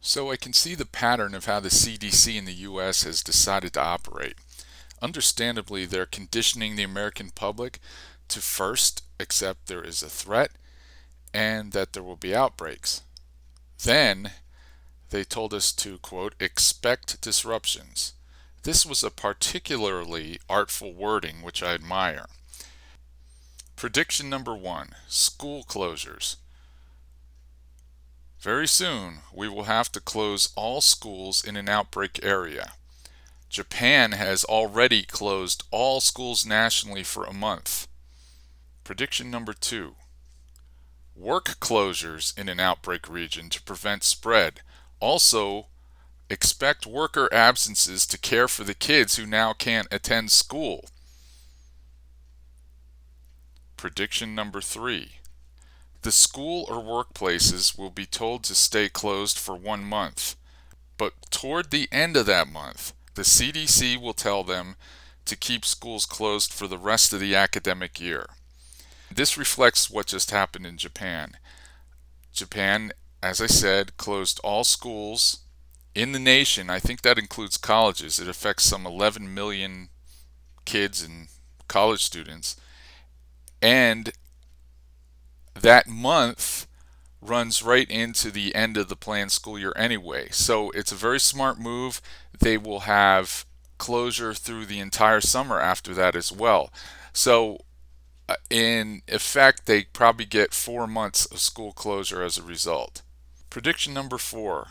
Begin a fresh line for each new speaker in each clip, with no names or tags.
So I can see the pattern of how the CDC in the US has decided to operate. Understandably, they're conditioning the American public to first accept there is a threat and that there will be outbreaks. Then they told us to, quote, expect disruptions. This was a particularly artful wording, which I admire. Prediction number one, school closures. Very soon, we will have to close all schools in an outbreak area. Japan has already closed all schools nationally for a month. Prediction number two, work closures in an outbreak region to prevent spread. Also, expect worker absences to care for the kids who now can't attend school. Prediction number three, the school or workplaces will be told to stay closed for 1 month, but toward the end of that month, the CDC will tell them to keep schools closed for the rest of the academic year. This reflects what just happened in Japan. Japan, as I said, closed all schools in the nation. I think that includes colleges. It affects some 11 million kids and college students. And that month runs right into the end of the planned school year anyway. So it's a very smart move. They will have closure through the entire summer after that as well. So in effect, they probably get 4 months of school closure as a result. Prediction number four.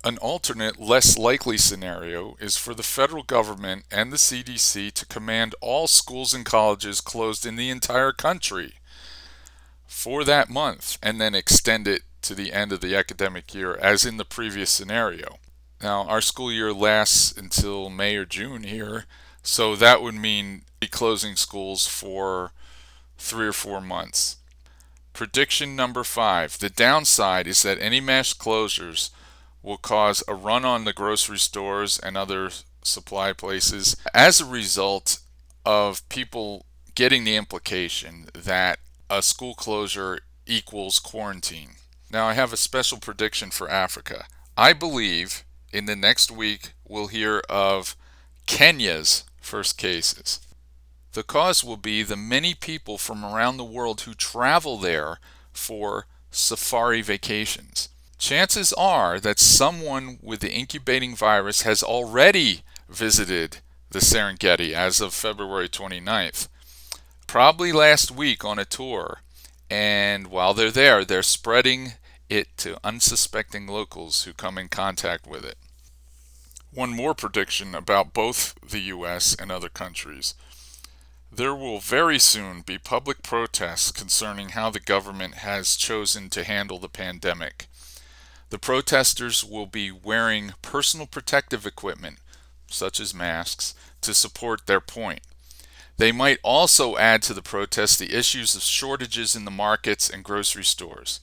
An alternate, less likely scenario is for the federal government and the CDC to command all schools and colleges closed in the entire country for that month and then extend it to the end of the academic year, as in the previous scenario. Now, our school year lasts until May or June here, so that would mean closing schools for 3 or 4 months. Prediction number five. The downside is that any mass closures will cause a run on the grocery stores and other supply places as a result of people getting the implication that a school closure equals quarantine. Now, I have a special prediction for Africa. I believe in the next week we'll hear of Kenya's first cases. The cause will be the many people from around the world who travel there for safari vacations. Chances are that someone with the incubating virus has already visited the Serengeti as of February 29th, probably last week on a tour, and while they're there, they're spreading it to unsuspecting locals who come in contact with it. One more prediction about both the US and other countries. There will very soon be public protests concerning how the government has chosen to handle the pandemic. The protesters will be wearing personal protective equipment, such as masks, to support their point. They might also add to the protests the issues of shortages in the markets and grocery stores.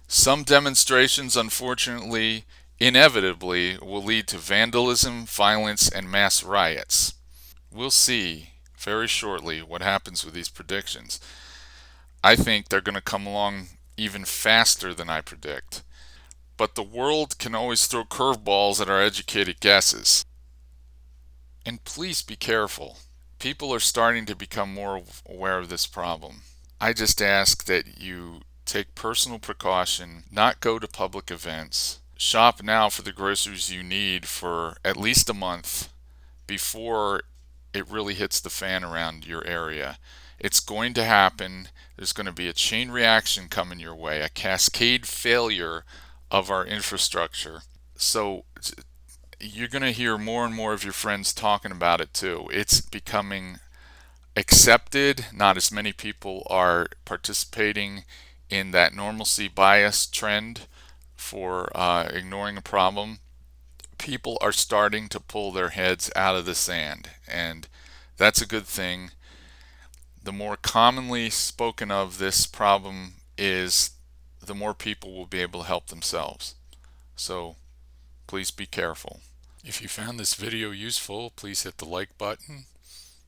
Some demonstrations, unfortunately, inevitably, will lead to vandalism, violence, and mass riots. We'll see very shortly what happens with these predictions. I think they're going to come along even faster than I predict. But the world can always throw curveballs at our educated guesses. And please be careful. People are starting to become more aware of this problem. I just ask that you take personal precaution, not go to public events. Shop now for the groceries you need for at least a month before it really hits the fan around your area. It's going to happen. There's going to be a chain reaction coming your way, a cascade failure of our infrastructure. So you're going to hear more and more of your friends talking about it too. It's becoming accepted. Not as many people are participating in that normalcy bias trend for ignoring a problem. People are starting to pull their heads out of the sand, and that's a good thing. The more commonly spoken of this problem is, the more people will be able to help themselves. So please be careful. If you found this video useful, please hit the like button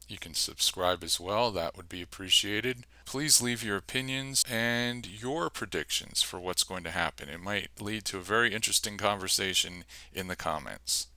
You can subscribe as well, that would be appreciated. Please leave your opinions and your predictions for what's going to happen. It might lead to a very interesting conversation in the comments.